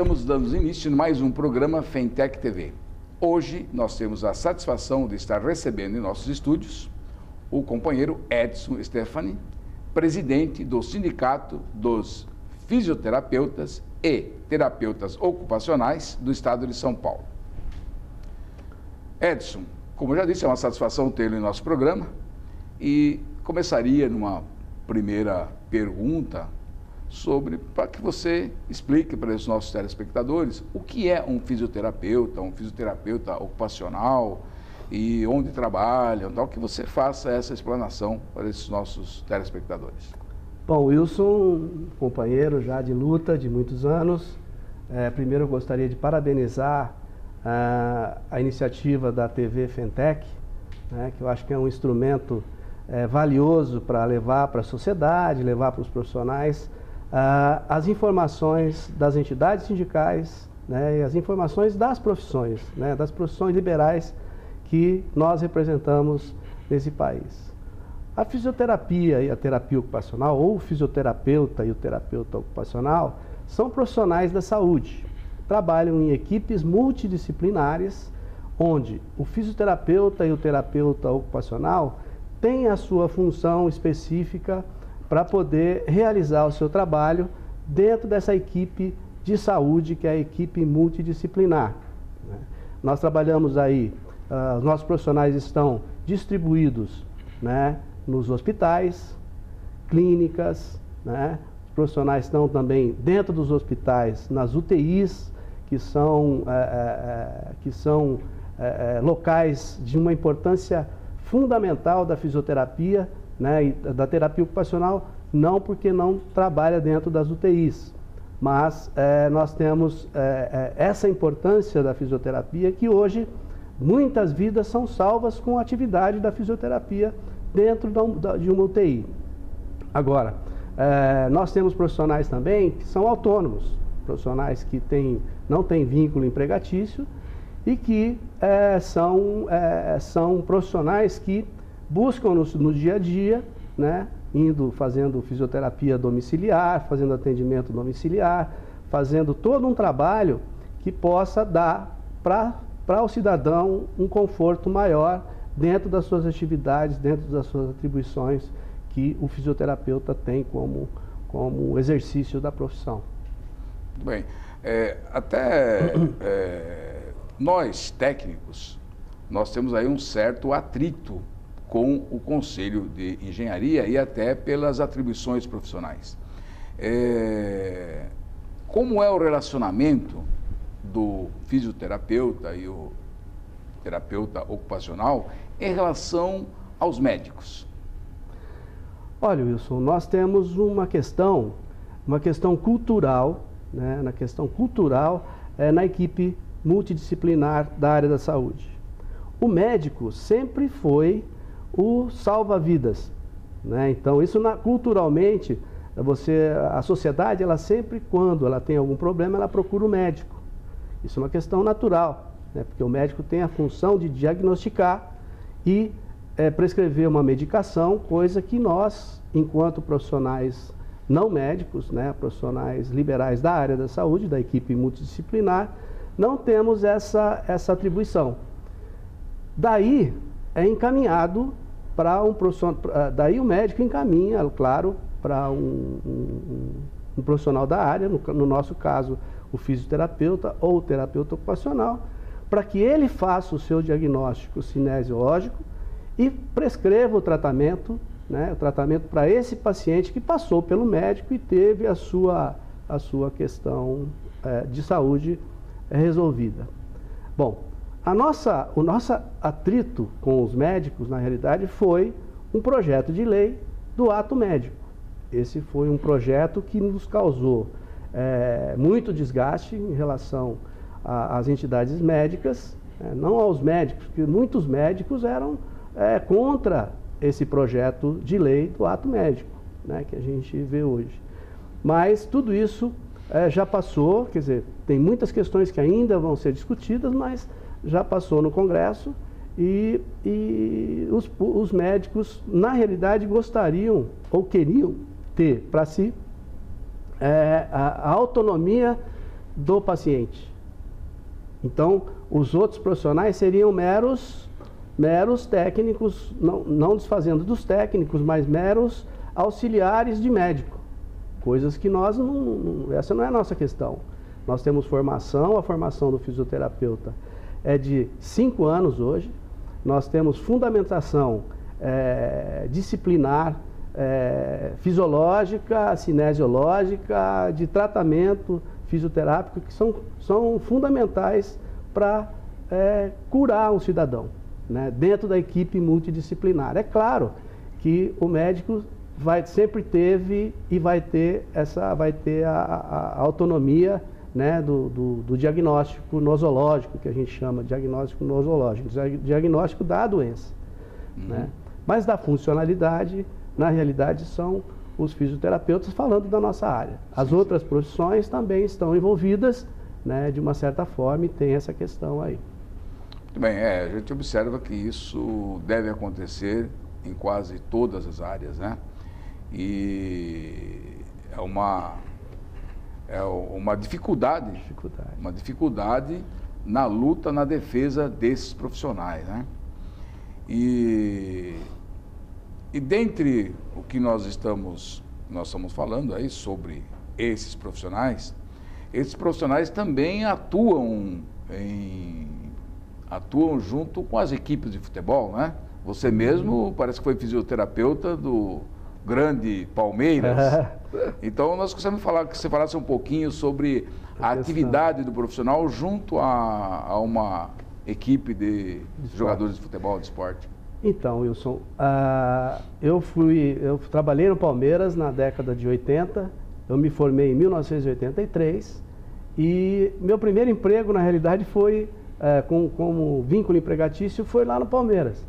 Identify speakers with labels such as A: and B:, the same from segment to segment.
A: estamos dando início em mais um programa Fentech TV. Hoje nós temos a satisfação de estar recebendo em nossos estúdios o companheiro Edson Stefani, presidente do Sindicato dos Fisioterapeutas e Terapeutas Ocupacionais do Estado de São Paulo. Edson, como eu já disse, é uma satisfação tê-lo em nosso programa e começaria numa primeira pergunta para que você explique para os nossos telespectadores o que é um fisioterapeuta ocupacional e onde trabalha, tal, que você faça essa explanação para esses nossos telespectadores.
B: Bom, Wilson, companheiro já de luta de muitos anos, primeiro eu gostaria de parabenizar a iniciativa da TV Fentech, né, que eu acho que é um instrumento valioso para levar para a sociedade, levar para os profissionais as informações das entidades sindicais, né, e as informações das profissões, né, das profissões liberais que nós representamos nesse país. A fisioterapia e a terapia ocupacional, ou o fisioterapeuta e o terapeuta ocupacional, são profissionais da saúde. Trabalham em equipes multidisciplinares, onde o fisioterapeuta e o terapeuta ocupacional têm a sua função específica para poder realizar o seu trabalho dentro dessa equipe de saúde, que é a equipe multidisciplinar. Nós trabalhamos aí, os nossos profissionais estão distribuídos, né, nos hospitais, clínicas, né, os profissionais estão também dentro dos hospitais, nas UTIs, que são locais de uma importância fundamental da fisioterapia, né, e da terapia ocupacional, não porque não trabalha dentro das UTIs, mas nós temos essa importância da fisioterapia, que hoje muitas vidas são salvas com a atividade da fisioterapia dentro de uma UTI. Agora, nós temos profissionais também que são autônomos, profissionais que não têm vínculo empregatício e que são profissionais que buscam no dia a dia, né, fazendo fisioterapia domiciliar, fazendo atendimento domiciliar, fazendo todo um trabalho que possa dar para o cidadão um conforto maior dentro das suas atividades, dentro das suas atribuições que o fisioterapeuta tem como exercício da profissão.
A: Muito bem. Nós, técnicos, nós temos aí um certo atrito com o Conselho de Engenharia e até pelas atribuições profissionais. Como é o relacionamento do fisioterapeuta e o terapeuta ocupacional em relação aos médicos?
B: Olha, Wilson, nós temos uma questão cultural, né, na equipe multidisciplinar da área da saúde. O médico sempre foi o salva-vidas, né? Então, isso culturalmente, a sociedade, ela sempre, quando ela tem algum problema, ela procura o médico. Isso é uma questão natural, né? Porque o médico tem a função de diagnosticar e prescrever uma medicação, coisa que nós, enquanto profissionais não médicos, né, profissionais liberais da área da saúde, da equipe multidisciplinar, não temos essa atribuição. Daí é encaminhado para um profissional, daí o médico encaminha, claro, para um profissional da área, no nosso caso, o fisioterapeuta ou o terapeuta ocupacional, para que ele faça o seu diagnóstico cinesiológico e prescreva o tratamento, né, o tratamento para esse paciente que passou pelo médico e teve a sua questão de saúde resolvida. Bom, o nosso atrito com os médicos, na realidade, foi um projeto de lei do ato médico. Esse foi um projeto que nos causou muito desgaste em relação às entidades médicas, não aos médicos, porque muitos médicos eram contra esse projeto de lei do ato médico, né, que a gente vê hoje. Mas tudo isso já passou, quer dizer, tem muitas questões que ainda vão ser discutidas, mas já passou no Congresso e os médicos, na realidade, gostariam ou queriam ter para si a autonomia do paciente. Então, os outros profissionais seriam meros técnicos, não desfazendo dos técnicos, mas meros auxiliares de médico. Coisas que nós essa não é a nossa questão. Nós temos formação, a formação do fisioterapeuta é de 5 anos hoje. Nós temos fundamentação disciplinar, fisiológica, cinesiológica, de tratamento fisioterápico, que são fundamentais para curar um cidadão, né, dentro da equipe multidisciplinar. É claro que o médico sempre teve e vai ter a autonomia, né, do diagnóstico nosológico, que a gente chama de diagnóstico nosológico, diagnóstico da doença. Né? Mas da funcionalidade, na realidade, são os fisioterapeutas falando da nossa área. As outras profissões também estão envolvidas, né, de uma certa forma, e tem essa questão aí.
A: Muito bem, a gente observa que isso deve acontecer em quase todas as áreas, né? E é uma dificuldade, uma dificuldade na luta, na defesa desses profissionais, né? E dentre o que nós estamos falando aí sobre esses profissionais também atuam junto com as equipes de futebol, né? Você mesmo parece que foi fisioterapeuta do grande Palmeiras. Então nós gostaríamos que você falasse um pouquinho sobre a atividade do profissional junto a uma equipe de jogadores de futebol, de esporte.
B: Então, Wilson, eu trabalhei no Palmeiras na década de 80, eu me formei em 1983 e meu primeiro emprego, na realidade, foi como vínculo empregatício, foi lá no Palmeiras.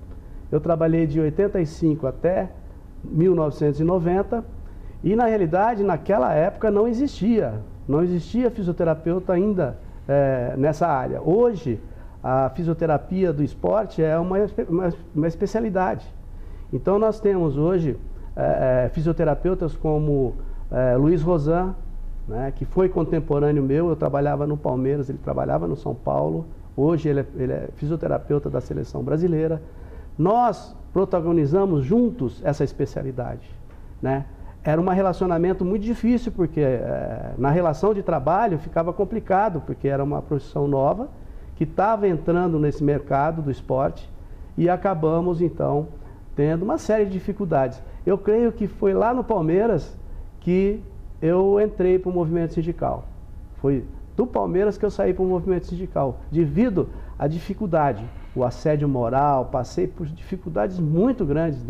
B: Eu trabalhei de 85 até 1990 e, na realidade, naquela época não existia fisioterapeuta ainda nessa área. Hoje, a fisioterapia do esporte é uma especialidade. Então, nós temos hoje fisioterapeutas como Luiz Rosan, né, que foi contemporâneo meu. Eu trabalhava no Palmeiras, ele trabalhava no São Paulo. Hoje ele é fisioterapeuta da seleção brasileira. Nós protagonizamos juntos essa especialidade, né? Era um relacionamento muito difícil, porque na relação de trabalho ficava complicado, porque era uma profissão nova, que estava entrando nesse mercado do esporte, e acabamos, então, tendo uma série de dificuldades. Eu creio que foi lá no Palmeiras que eu entrei para o movimento sindical. Foi do Palmeiras que eu saí para o movimento sindical, devido à dificuldade, o assédio moral. Passei por dificuldades muito grandes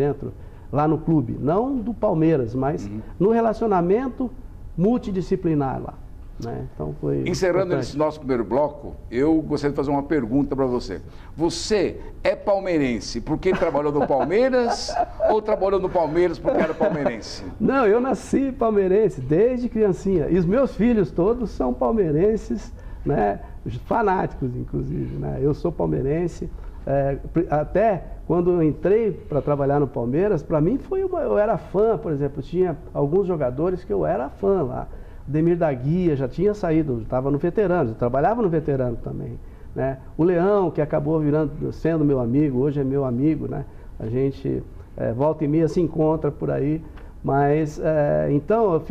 B: lá no clube, não do Palmeiras, mas no relacionamento multidisciplinar lá. Né? Então foi
A: encerrando
B: importante.
A: Esse nosso primeiro bloco, eu gostaria de fazer uma pergunta para você. Você é palmeirense porque trabalhou no Palmeiras ou trabalhou no Palmeiras porque era palmeirense?
B: Não, eu nasci palmeirense desde criancinha. E os meus filhos todos são palmeirenses, né? Fanáticos, inclusive. Né? Eu sou palmeirense. Até quando eu entrei para trabalhar no Palmeiras, para mim eu era fã, por exemplo. Tinha alguns jogadores que eu era fã lá. Demir da Guia já tinha saído, estava no veterano, trabalhava no veterano também, né? O Leão, que acabou sendo meu amigo, hoje é meu amigo, né? A gente volta e meia se encontra por aí, mas então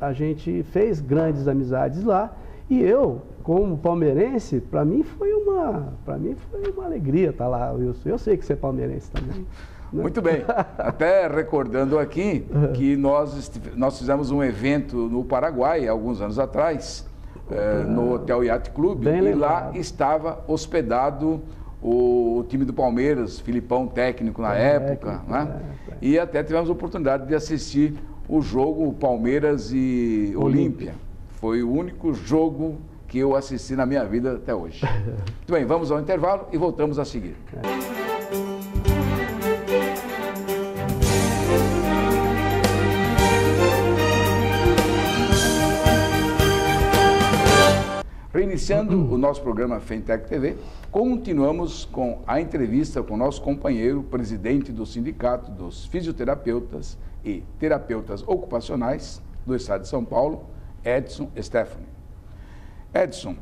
B: a gente fez grandes amizades lá, e eu, como palmeirense, para mim foi uma alegria estar lá, Wilson. Eu sei que você é palmeirense também.
A: Muito bem, até recordando aqui que nós fizemos um evento no Paraguai, alguns anos atrás, no Hotel Yacht Club, e lá estava hospedado o time do Palmeiras, Filipão técnico na época, né? E até tivemos a oportunidade de assistir o jogo Palmeiras e Olímpia. Foi o único jogo que eu assisti na minha vida até hoje. Muito bem, vamos ao intervalo e voltamos a seguir. Reiniciando o nosso programa Fentec TV, continuamos com a entrevista com o nosso companheiro, presidente do Sindicato dos Fisioterapeutas e Terapeutas Ocupacionais do Estado de São Paulo, Edson Stefani. Edson,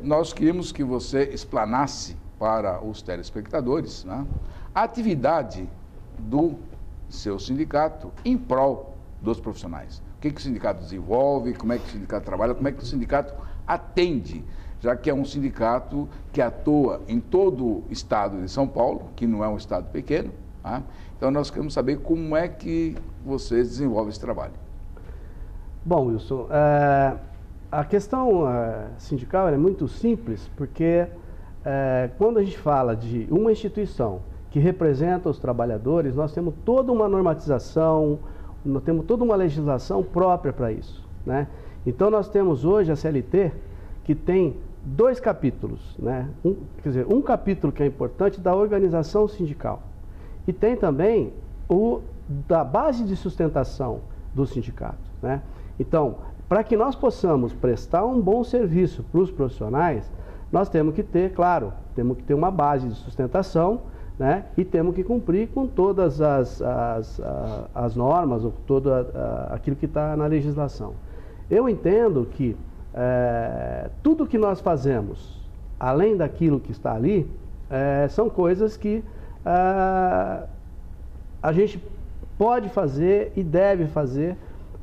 A: nós queríamos que você explanasse para os telespectadores, né, a atividade do seu sindicato em prol dos profissionais. O que o sindicato desenvolve, como é que o sindicato trabalha, como é que o sindicato atende, já que é um sindicato que atua em todo o estado de São Paulo, que não é um estado pequeno, né? Então nós queremos saber como é que vocês desenvolvem esse trabalho.
B: Bom, Wilson, a questão sindical é muito simples, porque quando a gente fala de uma instituição que representa os trabalhadores, nós temos toda uma normatização, nós temos toda uma legislação própria para isso, né? Então nós temos hoje a CLT, que tem 2 capítulos, né? Quer dizer, um capítulo que é importante da organização sindical, e tem também o da base de sustentação do sindicato, né? Então, para que nós possamos prestar um bom serviço para os profissionais, nós temos que ter, claro, temos que ter uma base de sustentação, né? E temos que cumprir com todas as normas, ou todo aquilo que está na legislação. Eu entendo que tudo que nós fazemos, além daquilo que está ali, são coisas que a gente pode fazer e deve fazer,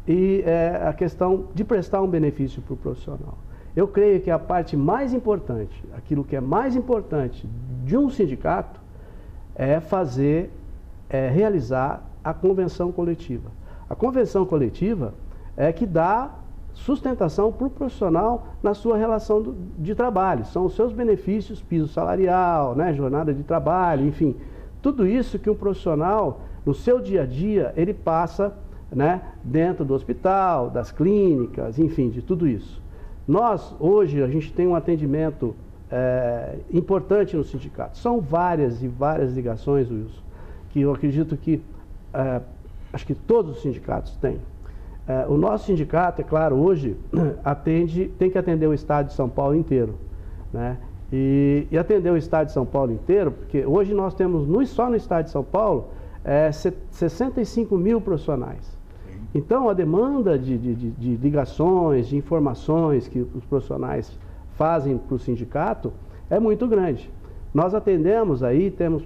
B: e a questão de prestar um benefício para o profissional. Eu creio que a parte mais importante, aquilo que é mais importante de um sindicato, é realizar a convenção coletiva. A convenção coletiva é que dá sustentação para o profissional na sua relação de trabalho. São os seus benefícios, piso salarial, né, jornada de trabalho, enfim. Tudo isso que um profissional, no seu dia a dia, ele passa, né, dentro do hospital, das clínicas, enfim, de tudo isso. Nós, hoje, a gente tem um atendimento importante no sindicato. São várias e várias ligações, Wilson, que eu acredito que, acho que todos os sindicatos têm. O nosso sindicato, é claro, hoje tem que atender o estado de São Paulo inteiro, né? E atender o estado de São Paulo inteiro, porque hoje nós temos, só no estado de São Paulo, 65 mil profissionais. Então, a demanda de ligações, de informações que os profissionais fazem para o sindicato é muito grande. Nós atendemos aí, temos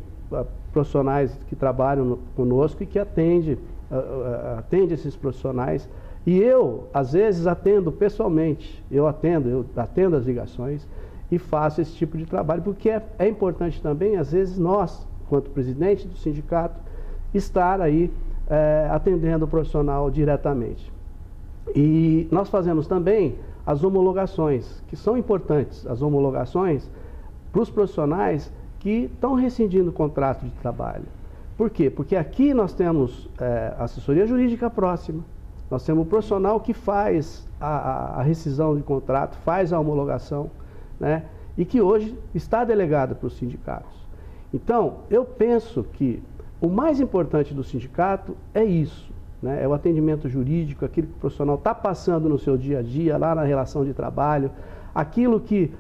B: profissionais que trabalham conosco e que atende esses profissionais. E eu, às vezes, atendo pessoalmente, eu atendo as ligações e faço esse tipo de trabalho, porque é importante também, às vezes, nós, enquanto presidente do sindicato, estar aí atendendo o profissional diretamente. E nós fazemos também as homologações, que são importantes, as homologações para os profissionais que estão rescindindo o contrato de trabalho. Por quê? Porque aqui nós temos assessoria jurídica próxima, nós temos o profissional que faz a rescisão de contrato, faz a homologação, né? E que hoje está delegado para os sindicatos. Então, eu penso que o mais importante do sindicato é isso, né? É o atendimento jurídico, aquilo que o profissional está passando no seu dia a dia, lá na relação de trabalho, aquilo que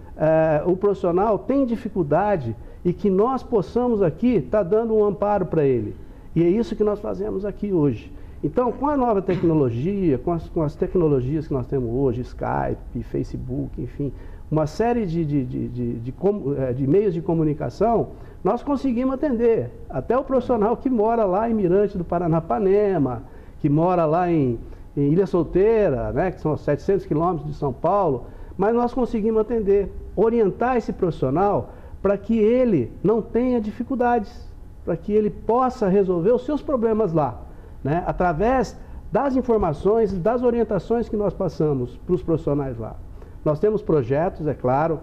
B: o profissional tem dificuldade e que nós possamos aqui estar dando um amparo para ele. E é isso que nós fazemos aqui hoje. Então, com a nova tecnologia, com as tecnologias que nós temos hoje, Skype, Facebook, enfim, uma série de meios de comunicação, nós conseguimos atender até o profissional que mora lá em Mirante do Paranapanema, que mora lá em Ilha Solteira, né, que são 700 quilômetros de São Paulo, mas nós conseguimos atender, orientar esse profissional para que ele não tenha dificuldades, para que ele possa resolver os seus problemas lá, né, através das informações, das orientações que nós passamos para os profissionais lá. Nós temos projetos, é claro,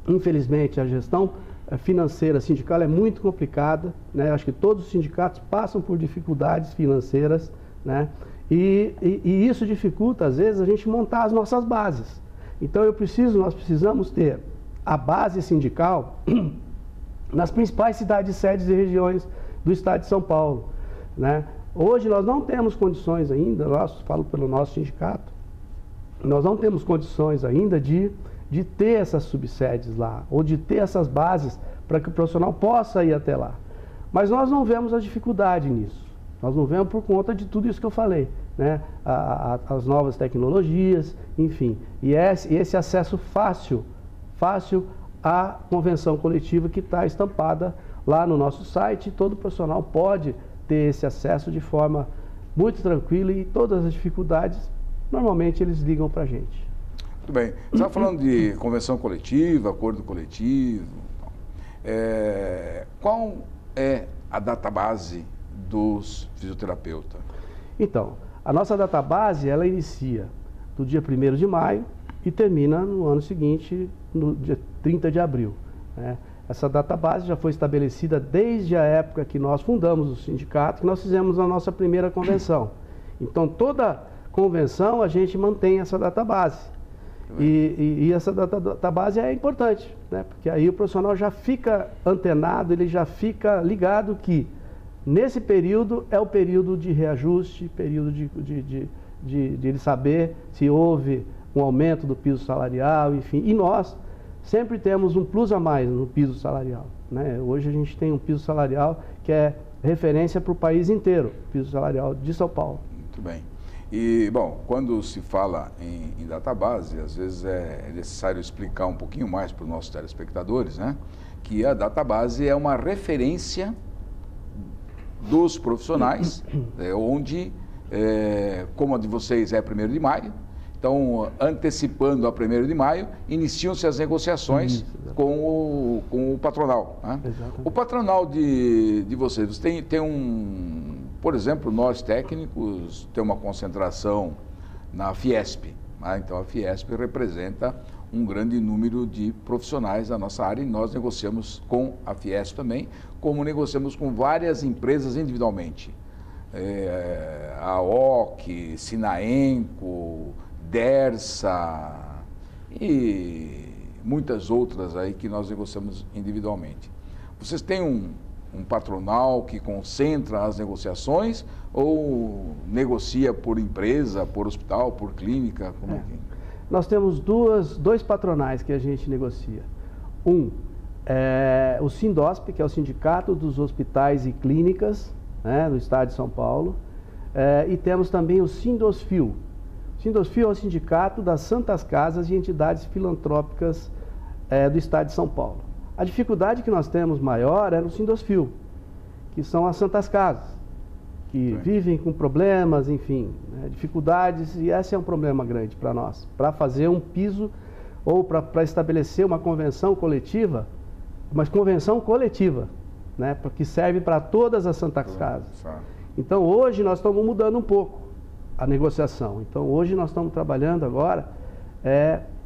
B: infelizmente a gestão financeira sindical é muito complicada, né? Acho que todos os sindicatos passam por dificuldades financeiras, né? E isso dificulta, às vezes, a gente montar as nossas bases. Então nós precisamos ter a base sindical nas principais cidades, sedes e regiões do estado de São Paulo, né? Hoje nós não temos condições ainda, falo pelo nosso sindicato, nós não temos condições ainda de ter essas subsedes lá, ou de ter essas bases para que o profissional possa ir até lá. Mas nós não vemos a dificuldade nisso. Nós não vemos por conta de tudo isso que eu falei, né, as novas tecnologias, enfim. E esse acesso fácil à convenção coletiva que está estampada lá no nosso site. Todo profissional pode ter esse acesso de forma muito tranquila e todas as dificuldades, normalmente eles ligam para a gente.
A: Muito bem. Você estava falando de convenção coletiva, acordo coletivo. Qual é a database dos fisioterapeutas?
B: Então, a nossa database, ela inicia do dia 1º de maio e termina no ano seguinte, no dia 30 de abril. Né? Essa database já foi estabelecida desde a época que nós fundamos o sindicato, que nós fizemos a nossa primeira convenção. Então, toda convenção a gente mantém essa database. E essa database é importante, né? Porque aí o profissional já fica antenado, ele já fica ligado que nesse período é o período de reajuste, período de ele saber se houve um aumento do piso salarial, enfim. E nós sempre temos um plus a mais no piso salarial, né? Hoje a gente tem um piso salarial que é referência para o país inteiro, piso salarial de São Paulo.
A: Muito bem. E, bom, quando se fala em database, às vezes é necessário explicar um pouquinho mais para os nossos telespectadores, né? Que a database é uma referência dos profissionais, onde, como a de vocês é 1º de maio, então, antecipando a 1º de maio, iniciam-se as negociações com o patronal. Né? O patronal de vocês, tem por exemplo, nós técnicos temos uma concentração na Fiesp. Né? Então, a Fiesp representa um grande número de profissionais da nossa área e nós negociamos com a Fiesp também, como negociamos com várias empresas individualmente. A OC, Sinaenco, Dersa e muitas outras aí que nós negociamos individualmente. Vocês têm um patronal que concentra as negociações ou negocia por empresa, por hospital, por clínica? Como é que...
B: Nós temos dois patronais que a gente negocia. Um é o Sindosp, que é o Sindicato dos Hospitais e Clínicas, né, do Estado de São Paulo, e temos também o Sindosfil. O Sindosfil é o Sindicato das Santas Casas e Entidades Filantrópicas do Estado de São Paulo. A dificuldade que nós temos maior é no Sindosfil, que são as Santas Casas, que vivem com problemas, enfim, né, dificuldades, e esse é um problema grande para nós. Para fazer um piso ou para estabelecer uma convenção coletiva, né, que serve para todas as Santas Casas. Então, hoje nós estamos mudando um pouco a negociação. Então, hoje nós estamos trabalhando agora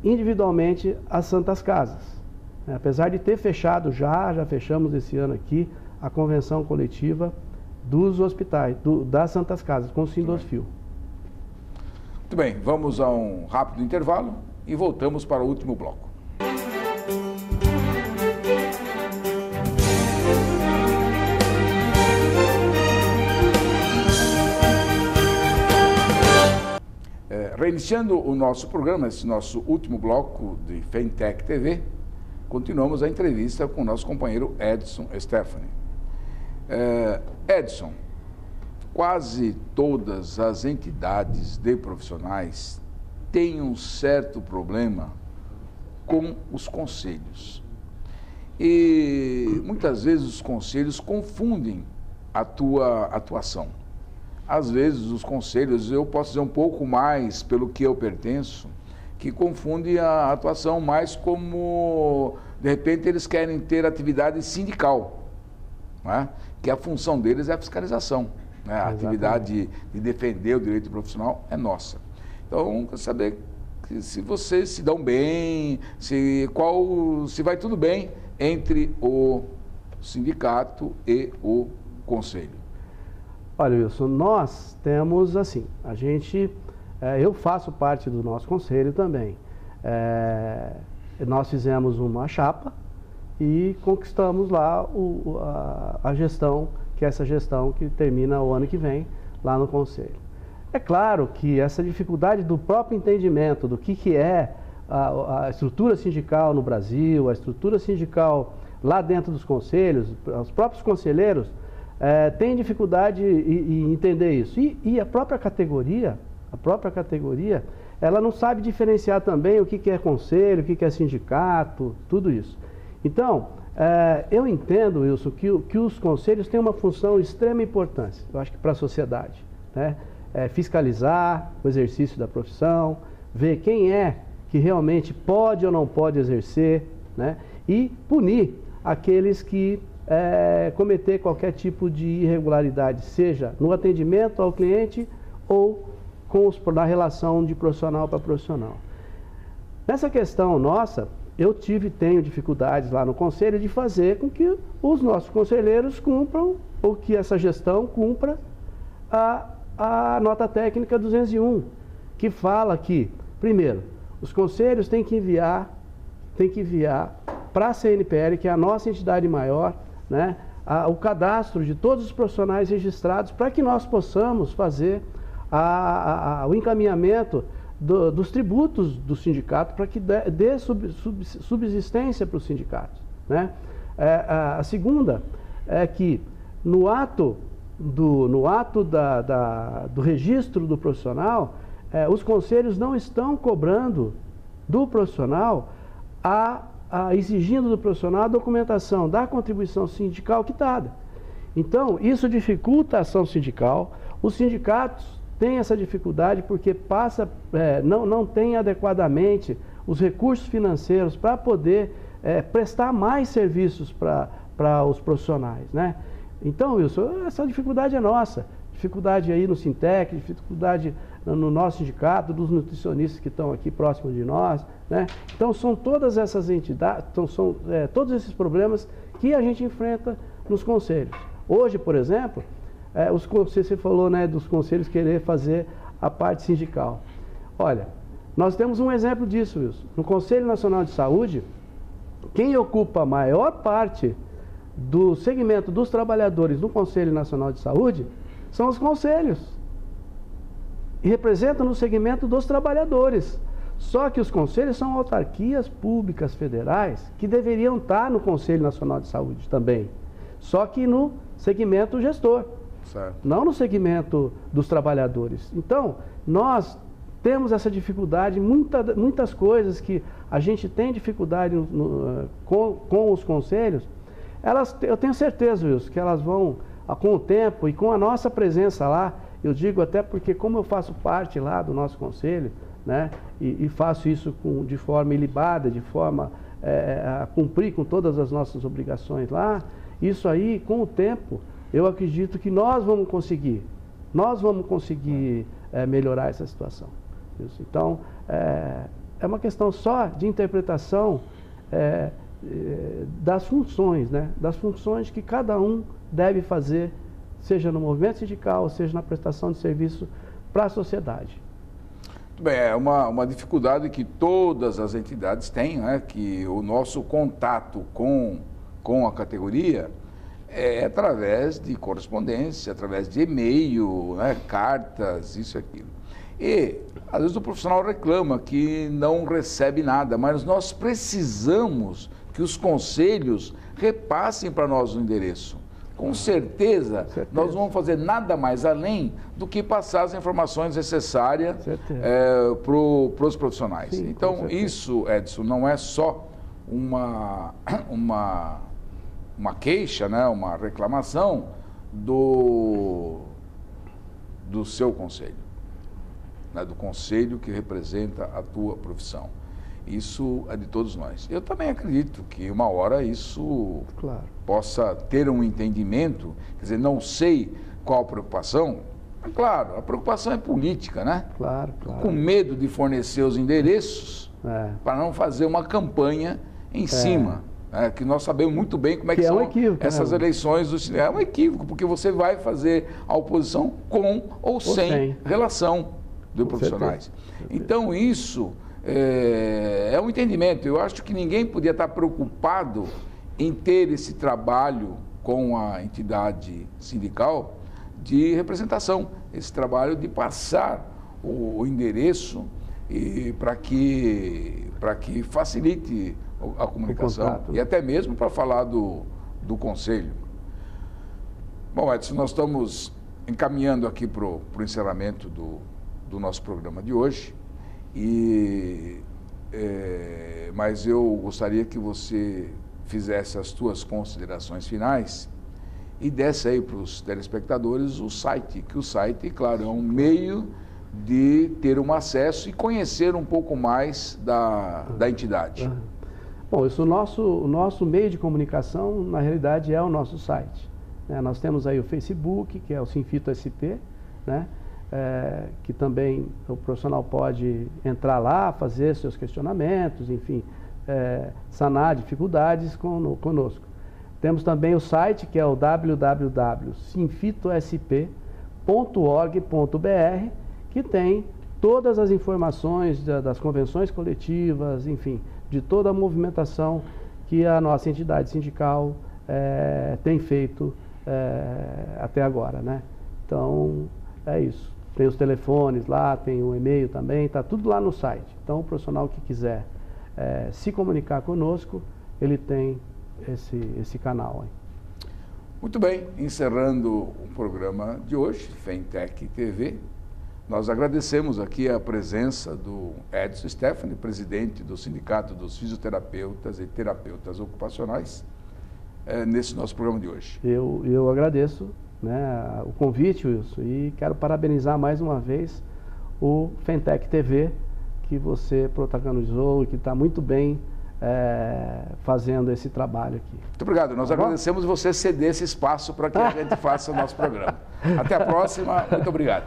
B: individualmente as Santas Casas. Apesar de ter fechado já fechamos esse ano aqui a convenção coletiva dos hospitais, das Santas Casas, com o Sindosfil.
A: Muito bem, vamos a um rápido intervalo e voltamos para o último bloco. Reiniciando o nosso programa, esse nosso último bloco de Fentech TV, continuamos a entrevista com o nosso companheiro Edson Stefani. Edson, quase todas as entidades de profissionais têm um certo problema com os conselhos. E muitas vezes os conselhos confundem a tua atuação. Às vezes os conselhos, eu posso dizer um pouco mais pelo que eu pertenço, que confunde a atuação mais como, de repente, eles querem ter atividade sindical, né? Que a função deles é a fiscalização, né? A atividade de defender o direito profissional é nossa. Então, quero saber se vocês se dão bem, se vai tudo bem entre o sindicato e o conselho.
B: Olha, Wilson, nós temos assim, eu faço parte do nosso conselho também. Nós fizemos uma chapa e conquistamos lá a gestão, que é essa gestão que termina o ano que vem lá no conselho. É claro que essa dificuldade do próprio entendimento do que é a estrutura sindical no Brasil, a estrutura sindical lá dentro dos conselhos, os próprios conselheiros, têm dificuldade em entender isso. E a própria categoria, ela não sabe diferenciar também o que é conselho, o que é sindicato, tudo isso. Então, eu entendo, Wilson, que os conselhos têm uma função de extrema importância, eu acho que para a sociedade, né? Fiscalizar o exercício da profissão, ver quem é que realmente pode ou não pode exercer, né? E punir aqueles que cometer qualquer tipo de irregularidade, seja no atendimento ao cliente ou na relação de profissional para profissional. Nessa questão nossa, eu tenho dificuldades lá no conselho de fazer com que os nossos conselheiros cumpram, ou que essa gestão cumpra a nota técnica 201, que fala que, primeiro, os conselhos têm que enviar para a CNPL, que é a nossa entidade maior, né, o cadastro de todos os profissionais registrados, para que nós possamos fazer o encaminhamento dos tributos do sindicato, para que dê subsistência para os sindicatos, né? A segunda é que no ato do registro do profissional, os conselhos não estão cobrando do profissional, exigindo do profissional a documentação da contribuição sindical quitada. Então, isso dificulta a ação sindical. Os sindicatos têm essa dificuldade porque não tem adequadamente os recursos financeiros para poder prestar mais serviços para os profissionais, né? Então, Wilson, essa dificuldade é nossa. Dificuldade aí no Sintec, dificuldade no nosso sindicato, dos nutricionistas que estão aqui próximos de nós, né? Então, são todas essas entidades, todos esses problemas que a gente enfrenta nos conselhos. Hoje, por exemplo, você falou, né, dos conselhos querer fazer a parte sindical. Olha, nós temos um exemplo disso, Wilson. No Conselho Nacional de Saúde, quem ocupa a maior parte do segmento dos trabalhadores no Conselho Nacional de Saúde são os conselhos. E representam no segmento dos trabalhadores. Só que os conselhos são autarquias públicas federais que deveriam estar no Conselho Nacional de Saúde também. Só que no segmento gestor. Certo. Não no segmento dos trabalhadores. Então, nós temos essa dificuldade, muitas coisas que a gente tem dificuldade com os conselhos, eu tenho certeza, Wilson, que elas vão, com o tempo e com a nossa presença lá, eu digo até porque como eu faço parte lá do nosso conselho, né, e faço isso de forma ilibada, de forma a cumprir com todas as nossas obrigações lá, isso aí, com o tempo, eu acredito que nós vamos conseguir melhorar essa situação. Isso. Então, é uma questão só de interpretação das funções, né? Das funções que cada um deve fazer, seja no movimento sindical, seja na prestação de serviço para a sociedade.
A: Muito bem, é uma dificuldade que todas as entidades têm, né? Que o nosso contato com a categoria é através de correspondência, através de e-mail, né? Cartas, isso e aquilo. E, às vezes, o profissional reclama que não recebe nada, mas nós precisamos que os conselhos repassem para nós o endereço. Com certeza, nós não vamos fazer nada mais além do que passar as informações necessárias para os profissionais. Sim, então, isso, Edson, não é só uma queixa, né, uma reclamação do seu conselho, né, do conselho que representa a tua profissão. Isso é de todos nós. Eu também acredito que uma hora isso possa ter um entendimento, quer dizer, não sei qual a preocupação, mas claro, a preocupação é política, né?
B: Claro.
A: Com medo de fornecer os endereços para não fazer uma campanha em cima. Que nós sabemos muito bem como é que são essas eleições. É um equívoco, porque você vai fazer a oposição com ou sem relação de profissionais. Então, isso é um entendimento. Eu acho que ninguém podia estar preocupado em ter esse trabalho com a entidade sindical de representação, esse trabalho de passar o endereço para que facilite a comunicação, o contato, né? E até mesmo para falar do conselho. Muito bem, Edson. Bom, Edson, nós estamos encaminhando aqui para o encerramento do nosso programa de hoje, mas eu gostaria que você fizesse as suas considerações finais e desse aí para os telespectadores o site, que o site, claro, é um meio de ter um acesso e conhecer um pouco mais da entidade.
B: Bom, isso, o nosso meio de comunicação, na realidade, é o nosso site. Nós temos aí o Facebook, que é o Sinfito SP, né? Que também o profissional pode entrar lá, fazer seus questionamentos, enfim, sanar dificuldades conosco. Temos também o site, que é o www.sinfitosp.org.br, que tem todas as informações das convenções coletivas, enfim, de toda a movimentação que a nossa entidade sindical tem feito até agora, né? Então, é isso. Tem os telefones lá, tem o e-mail também, está tudo lá no site. Então, o profissional que quiser se comunicar conosco, ele tem esse canal aí.
A: Muito bem, encerrando o programa de hoje, Fentech TV, nós agradecemos aqui a presença do Edson Stephanie, presidente do Sindicato dos Fisioterapeutas e Terapeutas Ocupacionais, nesse nosso programa de hoje.
B: Eu agradeço, né, o convite, Wilson, e quero parabenizar mais uma vez o Fentech TV, que você protagonizou e que está muito bem fazendo esse trabalho aqui.
A: Muito obrigado. Nós agradecemos você ceder esse espaço para que a gente faça o nosso programa. Até a próxima. Muito obrigado.